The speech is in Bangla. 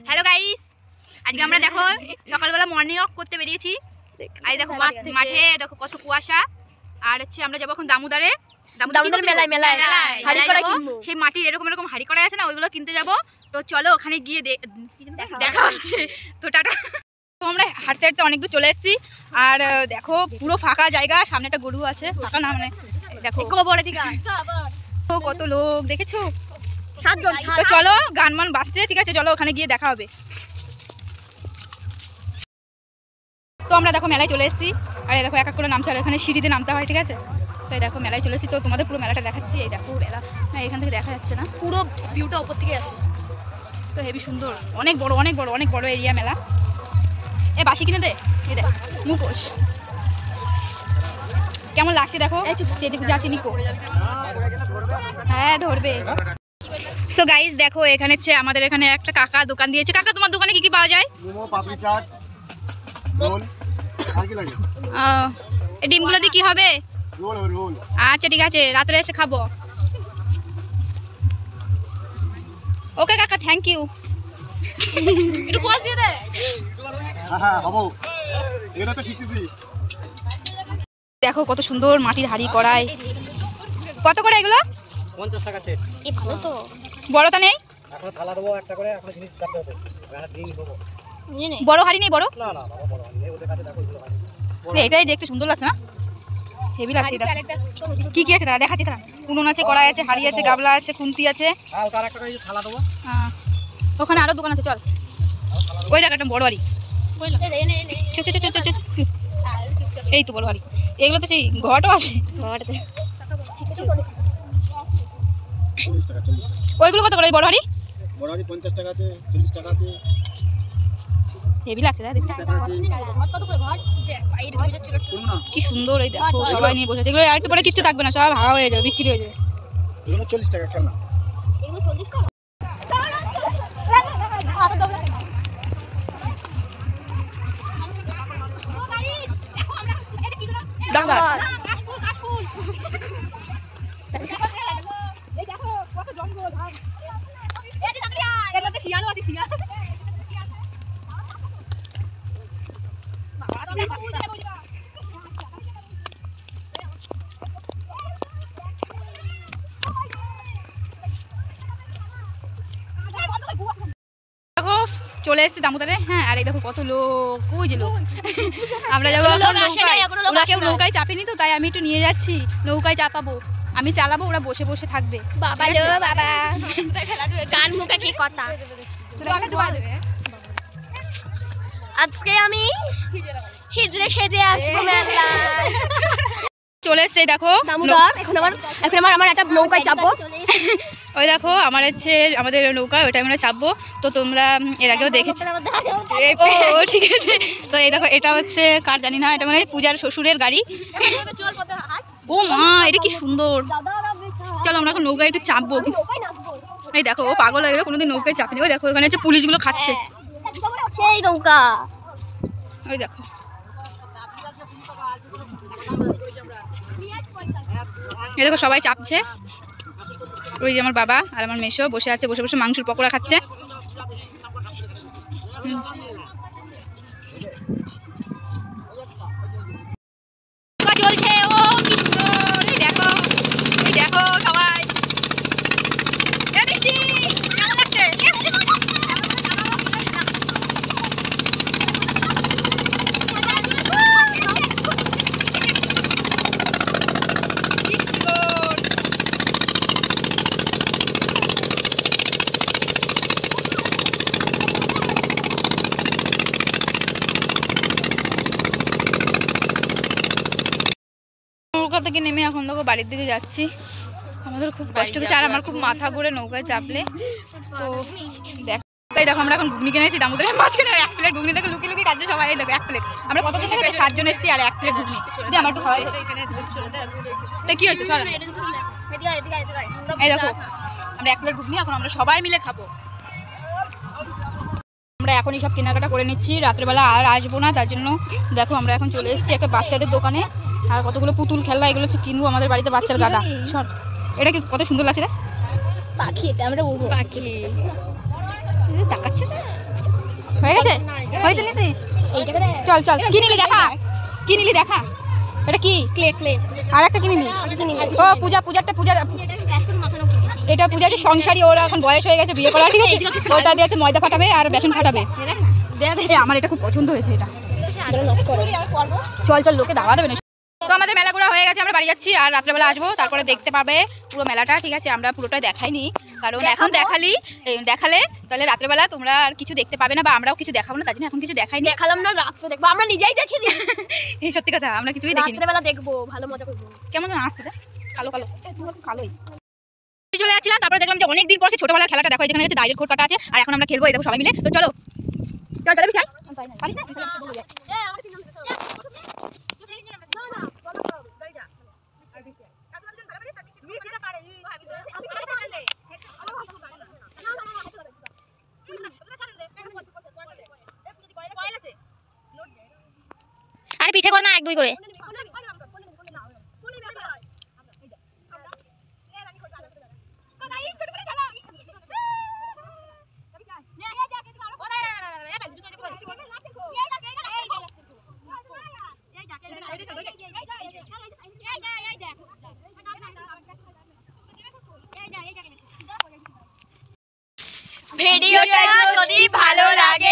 হ্যালো গাইস, আজকে আমরা দেখো সকালবেলা মর্নিং ওয়াক করতে বেরিয়েছি। এই দেখো মাঠে দেখো কত কুয়াশা। আর হচ্ছে আমরা যাবো এখন দামোদরে মেলায় সেই মাটির এরকম এরকম হাড়ি করা আছে না, ওইগুলো কিনতে যাব। তো চলো ওখানে গিয়ে দেখা হচ্ছে। তো টাটা। তো আমরা হাঁটতে হাঁটতে অনেক দূর চলে এসেছি। আর দেখো পুরো ফাঁকা জায়গা, সামনে একটা গরু আছে, ফাঁকা না মানে দেখো কত লোক দেখেছো। তো চলো, গান মান বাজছে, ঠিক আছে চলো ওখানে গিয়ে দেখা হবে। তো আমরা দেখো মেলায় চলে এসেছি। আর দেখো এক এক করে নামছে, আর এখানে সিঁড়িতে নামতে হয়, ঠিক আছে। তো দেখো মেলায় চলে এসেছি, তো তোমাদের পুরো মেলাটা দেখাচ্ছি। এই দেখো মেলা, না এখান থেকে দেখা যাচ্ছে না, পুরো ভিউটা ওপর থেকে আসে। তো হেবি সুন্দর, অনেক বড় অনেক বড় অনেক বড় এরিয়া মেলা। এ বাসি কিনে দে, এই দেখ মুখোশ কেমন লাগছে দেখো। সেদিকে যাচ্ছি নিকো, হ্যাঁ ধরবে। সো গাইস দেখো এখানে হচ্ছে আমাদের এখানে একটা কাকা দোকান দিয়েছে। কাকা তোমার দোকানে কি কি পাওয়া যায়? মোমো, পাপড়ি চাট, রোল, আর কি লাগে? এই ডিমগুলো দিয়ে কি হবে? Roll roll. আচ্ছা ঠিক আছে, রাতে এসে খাবো। ওকে কাকা, থ্যাংক ইউ। একটু পোজ দিয়ে দে। হ্যাঁ হবো, এটা তো শিখতেছি। দেখো কত সুন্দর মাটির হাড়ি কড়াই। কত করে এগুলো? 50 টাকা সেট। এই ভালো তো। বড়টা নেই? এখন থালা দেবো একটা করে, এখন জিনিস কাটতে হবে। রানা দিয়ে নিব। বড় হাড়ি নেই? বড় না না বাবা, বড় হাড়ি নেই, ওদের কাছে দেখো এগুলো হাড়ি। এটাই দেখতে সুন্দর লাগছে না? হেভি লাগছে এটা। কি কি আছে দাদা দেখাচ্ছি। দাঁড়া, উনুন আছে, কড়াই আছে, হাড়ি আছে, গাবলা আছে, খুন্তি আছে। হ্যাঁ তার একটা করে থালা দেবো। হ্যাঁ ওখানে আরো দোকান আছে, চল। ওই দেখ একটা বড় হাড়ি। এই তো বড় হাড়ি। এগুলো তো সেই ঘটও আছে। ওইগুলো কত করে? বড় হাড়ি 50 টাকা আছে, 40 টাকা আছে। হেভি লাগছে দাদা দেখতে। কি সুন্দর, এই দেখো সবাই নিয়ে বসেছে। এগুলো আরেকটু পরে কিছু থাকবে না, সব হাওয়া হয়ে যাবে, বিক্রি হয়ে যাবে। এগুলো 40 টাকা খেলনা। এগুলো 40 টাকা। চলে এসেছি দামোদরে। হ্যাঁ আর এই দেখো কত লোক, ওই যে লোক। আমরা যাবো ওরা কেউ নৌকায় চাপেনি, তো তাই আমি একটু নিয়ে যাচ্ছি। নৌকায় চাপাবো, আমি চালাবো, ওরা বসে বসে থাকবে। বাবা লো বাবা, গান মুখে কি কথা। আজকে আমি হিজড়ে সেজে আসবো মেলা। চলে এসছে দেখো দামোদর। এখন আমার একটা নৌকায় চাপবো। ওই দেখো আমার হচ্ছে আমাদের নৌকা, ওইটা আমরা চাপবো। তো তোমরা এর আগেও দেখেছো। ও ঠিক আছে। তো এই দেখো এটা হচ্ছে কার জানি না, এটা মানে পূজার শ্বশুরের গাড়ি। ও মা, এটা কি সুন্দর। চলো আমরা এখন নৌকায় একটু চাপবো। এই দেখো ও পাগল হয়ে গেল, কোনোদিন নৌকায় চাপেনি। ওই দেখো ওখানে হচ্ছে পুলিশগুলো খাচ্ছে সেই নৌকা। ওই দেখো এই দেখো সবাই চাপছে। ওই যে আমার বাবা আর আমার মেশো বসে আছে, বসে বসে মাংসের পকোড়া খাচ্ছে। চলছে ও কি সুন্দর, এই দেখো এই দেখো সবাই। কেমন লাগছে? থেকে নেমে এখন দেখো বাড়ির দিকে যাচ্ছি। আমাদের খুব কষ্ট হচ্ছে, আর আমার খুব মাথা ঘুরে নৌকায় চাপলে। তো দেখো আমরা এখন ঘুগনি কিনেছি দামোদরের মাঝখানে। 1 প্লেট ঘুগনি দেখো লুকিয়ে লুকিয়ে খাচ্ছে সবাই। দেখো 1 প্লেট, আমরা কত কিছু 7 জন এসেছি, আর 1 প্লেট ঘুগনি দিয়ে আমার একটু খাওয়াই। কি হয়েছে সরেন। এই দেখো আমরা 1 প্লেট ঘুগনি এখন আমরা সবাই মিলে খাবো। আমরা এখনই সব কেনাকাটা করে নিচ্ছি, রাত্রেবেলা আর আসবো না, তার জন্য দেখো আমরা এখন চলে এসেছি একটা বাচ্চাদের দোকানে। আর কতগুলো পুতুল খেলনা, এগুলো হচ্ছে কিনবো আমাদের বাড়িতে বাচ্চার গাদা। সর, এটা কি কত সুন্দর লাগছে রে পাখি। এটা আমরা উড়বো পাখি, তাকাচ্ছে না। পয়সা নিতিস? চল চল, কি নিলি দেখা, কি নিলি দেখা। এটা কি? Clay clay. আর একটা কি নিলি? ও পূজা, পূজারটা পূজা, এটা পূজা যে সংসারী, ওর এখন বয়স হয়ে গেছে বিয়ে করা, ঠিক আছে? ওটা দিয়েছে ময়দা ফাটাবে আর বেসন ফাটাবে। আমার এটা খুব পছন্দ হয়েছে এটা। চল চল, লোকে দাওয়া দেবে না। তো আমাদের মেলা ঘোরা হয়ে গেছে, আমরা বাড়ি যাচ্ছি আর রাত্রেবেলা আসবো, তারপরে দেখতে পাবে পুরো মেলাটা, ঠিক আছে? আমরা পুরোটাই দেখাইনি, কারণ এখন দেখালে তাহলে রাত্রেবেলা তোমরা আর কিছু দেখতে পাবে না, বা আমরাও কিছু দেখাবো না, তার জন্য এখন কিছু দেখাইনি। দেখালাম না, রাত্রে দেখবো, আমরা নিজেই দেখিনি। এই সত্যি কথা, আমরা কিছুই দেখিনি। রাত্রেবেলা দেখবো, ভালো মজা করবো। কেমন যেন আসছে, কালো কালো কালোই চলে যাচ্ছিলাম, তারপরে দেখলাম যে অনেকদিন পর ছোটবেলার খেলাটা দেখো, এখানে হচ্ছে ডাইরেক্ট কোড কাটা আছে, আর এখন আমরা খেলবো, এই দেখো সবাই মিলে। তো চলো চল চলো বিছাই, পারিস না? আর পিঠে কর না, 1-2 করে। ভিডিওটা যদি ভালো লাগে